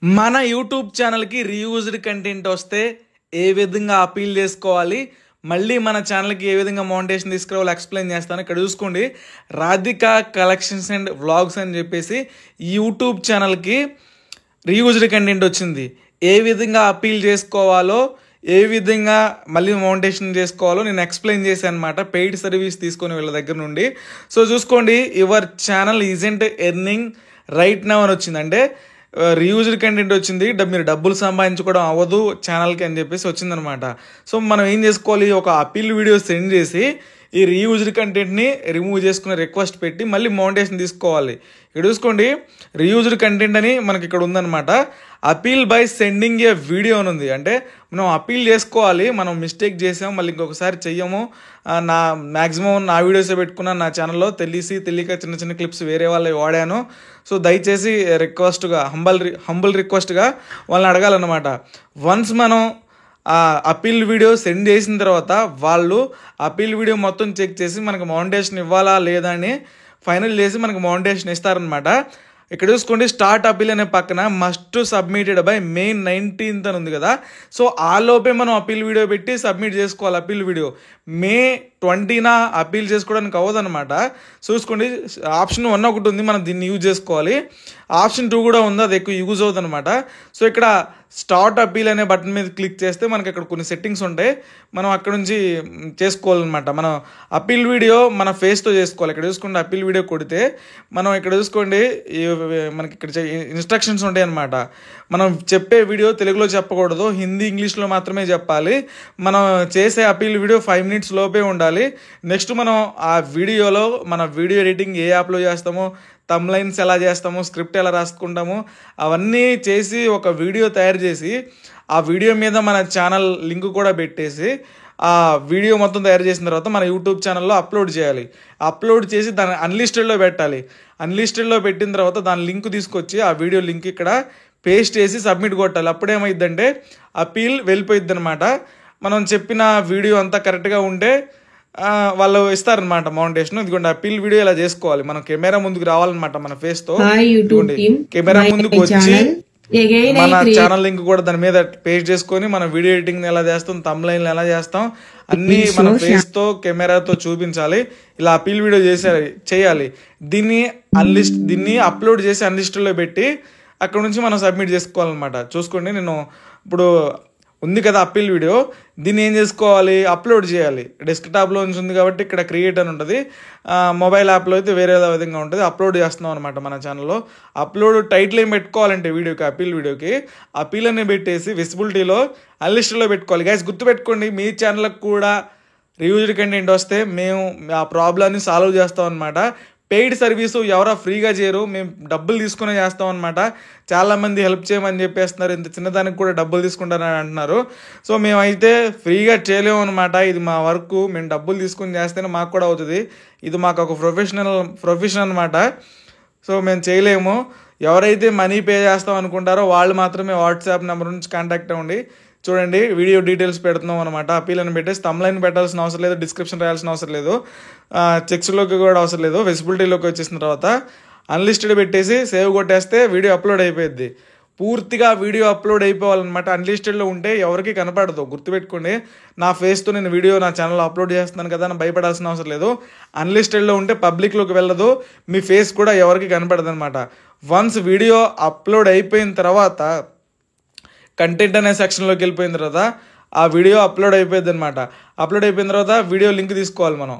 మన యూట్యూబ్ ఛానల్కి reused content వస్తే ఏ విధంగా అపీల్ చేసుకోవాలి, మళ్ళీ మన ఛానల్కి ఏ విధంగా మౌంటేషన్ తీసుకురావాలో ఎక్స్ప్లెయిన్ చేస్తాను. ఇక్కడ చూసుకోండి, రాధికా కలెక్షన్స్ అండ్ వ్లాగ్స్ అని చెప్పేసి ఈ యూట్యూబ్ ఛానల్కి రీయూజ్డ్ కంటెంట్ వచ్చింది. ఏ విధంగా అపీల్ చేసుకోవాలో, ఏ విధంగా మళ్ళీ మౌంటేషన్ చేసుకోవాలో నేను ఎక్స్ప్లెయిన్ చేశాను అనమాట, పెయిడ్ సర్వీస్ తీసుకొని వీళ్ళ దగ్గర నుండి. సో చూసుకోండి, your channel isn't earning right now అని వచ్చింది. అంటే రీయూజ్డ్ కంటెంట్ వచ్చింది, మీరు డబ్బులు సంపాదించుకోవడం అవ్వదు ఛానల్కి అని చెప్పేసి వచ్చిందనమాట. సో మనం ఏం చేసుకోవాలి, ఒక అపీల్ వీడియో సెండ్ చేసి ఈ రీయూజ్డ్ కంటెంట్ని రిమూవ్ చేసుకునే రిక్వెస్ట్ పెట్టి మళ్ళీ మౌంటేషన్ తీసుకోవాలి. ఇక్కడ చూసుకోండి, రీయూజ్డ్ కంటెంట్ అని మనకి ఇక్కడ ఉందన్నమాట. Appeal by sending A video అని ఉంది. అంటే మనం అపీల్ చేసుకోవాలి, మనం మిస్టేక్ చేసాం, మళ్ళీ ఇంకొకసారి చెయ్యము, మ్యాక్సిమం నా వీడియోసే పెట్టుకున్నాను నా ఛానల్లో, తెలియక చిన్న చిన్న క్లిప్స్ వేరే వాళ్ళవి వాడాను. సో దయచేసి రిక్వెస్ట్గా, హంబుల్ రిక్వెస్ట్గా వాళ్ళని అడగాలన్నమాట. వన్స్ మనం ఆ అపీల్ వీడియో సెండ్ చేసిన తర్వాత వాళ్ళు అపీల్ వీడియో మొత్తం చెక్ చేసి మనకు మౌంటేషన్ ఇవ్వాలా లేదా అని ఫైనల్ చేసి మనకు మౌంటేషన్ ఇస్తారనమాట. ఇక్కడ చూసుకోండి, స్టార్ట్ అపీల్ అనే పక్కన must submitted by May 19th అని ఉంది కదా. సో ఆ లోపే మనం అపీల్ వీడియో పెట్టి సబ్మిట్ చేసుకోవాలి. అపీల్ వీడియో May 20న అపీల్ చేసుకోవడానికి అవ్వదన్నమాట. చూసుకోండి, ఆప్షన్ 1 ఒకటి ఉంది, మనం దీన్ని యూజ్ చేసుకోవాలి. ఆప్షన్ 2 కూడా ఉంది, అది ఎక్కువ యూజ్ అవుతుంది అనమాట. సో ఇక్కడ స్టార్ట్ అపీల్ అనే బటన్ మీద క్లిక్ చేస్తే మనకి ఇక్కడ కొన్ని సెట్టింగ్స్ ఉంటాయి, మనం అక్కడ నుంచి చేసుకోవాలన్నమాట. మనం అపీల్ వీడియో మన ఫేస్తో చేసుకోవాలి. ఇక్కడ చూసుకోండి, అపీల్ వీడియో కొడితే మనం ఇక్కడ చూసుకోండి, మనకి ఇక్కడ ఇన్స్ట్రక్షన్స్ ఉంటాయి అన్నమాట. మనం చెప్పే వీడియో తెలుగులో చెప్పకూడదు, హిందీ ఇంగ్లీష్లో మాత్రమే చెప్పాలి. మనం చేసే అపీల్ వీడియో 5 minutes లోపే ఉండాలి. నెక్స్ట్ మనం ఆ వీడియోలో మన వీడియో ఎడిటింగ్ ఏ యాప్లో చేస్తామో, తమ్లైన్స్ ఎలా చేస్తాము, స్క్రిప్ట్ ఎలా రాసుకుంటాము, అవన్నీ చేసి ఒక వీడియో తయారు చేసి ఆ వీడియో మీద మన ఛానల్ లింక్ కూడా పెట్టేసి ఆ వీడియో మొత్తం తయారు చేసిన తర్వాత మన యూట్యూబ్ ఛానల్లో అప్లోడ్ చేయాలి. అప్లోడ్ చేసి దాన్ని అన్లిస్టెడ్లో పెట్టాలి. అన్లిస్టెడ్లో పెట్టిన తర్వాత దాని లింక్ తీసుకొచ్చి ఆ వీడియో లింక్ ఇక్కడ పేస్ట్ చేసి సబ్మిట్ కొట్టాలి. అప్పుడేమైందంటే అపీల్ వెళ్ళిపోయిద్ది అనమాట. మనం చెప్పిన వీడియో అంతా కరెక్ట్గా ఉంటే వాళ్ళు ఇస్తారనమాట మౌంటేషన్. ఇదిగోండి, అపీల్ వీడియో ఇలా చేసుకోవాలి. మనం కెమెరా ముందుకు రావాలన్నమాట, మన ఫేస్ తో కెమెరా ముందుకు వచ్చి మన ఛానల్ లింక్ కూడా దాని మీద పేస్ట్ చేసుకొని మన వీడియో ఎడిటింగ్ ఎలా చేస్తాం, తమ్లైన్లు ఎలా చేస్తాం అన్ని మన ఫేస్ తో కెమెరాతో చూపించాలి. ఇలా అపీల్ వీడియో చేయాలి. దీన్ని అప్లోడ్ చేసి అన్లిస్టెడ్లో పెట్టి అక్కడ నుంచి మనం సబ్మిట్ చేసుకోవాలన్నమాట. చూసుకోండి, నేను ఇప్పుడు ఉంది కదా అప్పీల్ వీడియో, దీన్ని ఏం చేసుకోవాలి, అప్లోడ్ చేయాలి. డెస్క్టాప్లో నుంచి ఉంది కాబట్టి ఇక్కడ క్రియేట్ అని ఉంటుంది, మొబైల్ యాప్లో అయితే వేరే విధంగా ఉంటుంది. అప్లోడ్ చేస్తున్నాం అనమాట మన ఛానల్లో. అప్లోడ్ టైటిల్ ఏం పెట్టుకోవాలంటే వీడియోకి, అపీల్ వీడియోకి అపీల్ అని పెట్టేసి విజిబిలిటీలో అన్లిస్టెడ్లో పెట్టుకోవాలి. గైస్ గుర్తుపెట్టుకోండి, మీ ఛానల్కి కూడా రివ్యూడ్ కంటెంట్ వస్తే మేము ఆ ప్రాబ్లమ్ని సాల్వ్ చేస్తాం అనమాట. పెయిడ్ సర్వీసు ఎవరో ఫ్రీగా చేయరు, మేము డబ్బులు తీసుకునే చేస్తాం అనమాట. చాలామంది హెల్ప్ చేయమని చెప్పేస్తున్నారు, ఇంత చిన్నదానికి కూడా డబ్బులు తీసుకుంటారని అంటున్నారు. సో మేమైతే ఫ్రీగా చేయలేము అనమాట. ఇది మా వర్క్, మేము డబ్బులు తీసుకుని చేస్తేనే మాకు కూడా అవుతుంది. ఇది మాకు ఒక ప్రొఫెషన్ అనమాట. సో మేము చేయలేము. ఎవరైతే మనీ పే చేస్తాం అనుకుంటారో వాళ్ళు మాత్రమే వాట్సాప్ నెంబర్ నుంచి కాంటాక్ట్ అవ్వండి. చూడండి, వీడియో డీటెయిల్స్ పెడుతున్నాం అనమాట. అపీల్ అని పెట్టేసి తమ్లైన్ పెట్టాల్సిన అవసరం లేదు, డిస్క్రిప్షన్ రాయాల్సిన అవసరం లేదు, చెక్స్లోకి కూడా అవసరం లేదు. విజిబిలిటీలోకి వచ్చేసిన తర్వాత అన్లిస్టెడ్ పెట్టేసి సేవ్ కొట్టేస్తే వీడియో అప్లోడ్ అయిపోయింది. పూర్తిగా వీడియో అప్లోడ్ అయిపోవాలన్నమాట. అన్లిస్టెడ్లో ఉంటే ఎవరికి కనపడదు. గుర్తుపెట్టుకోండి, నా ఫేస్తో నేను వీడియో నా ఛానల్లో అప్లోడ్ చేస్తున్నాను కదా అని భయపడాల్సిన అవసరం లేదు. అన్లిస్టెడ్లో ఉంటే పబ్లిక్లోకి వెళ్ళదు, మీ ఫేస్ కూడా ఎవరికి కనపడదు అనమాట. వన్స్ వీడియో అప్లోడ్ అయిపోయిన తర్వాత కంటెంట్ అనే సెక్షన్లోకి వెళ్ళిపోయిన తర్వాత ఆ వీడియో అప్లోడ్ అయిపోయింది అనమాట. అప్లోడ్ అయిపోయిన తర్వాత వీడియో లింక్ తీసుకోవాలి మనం.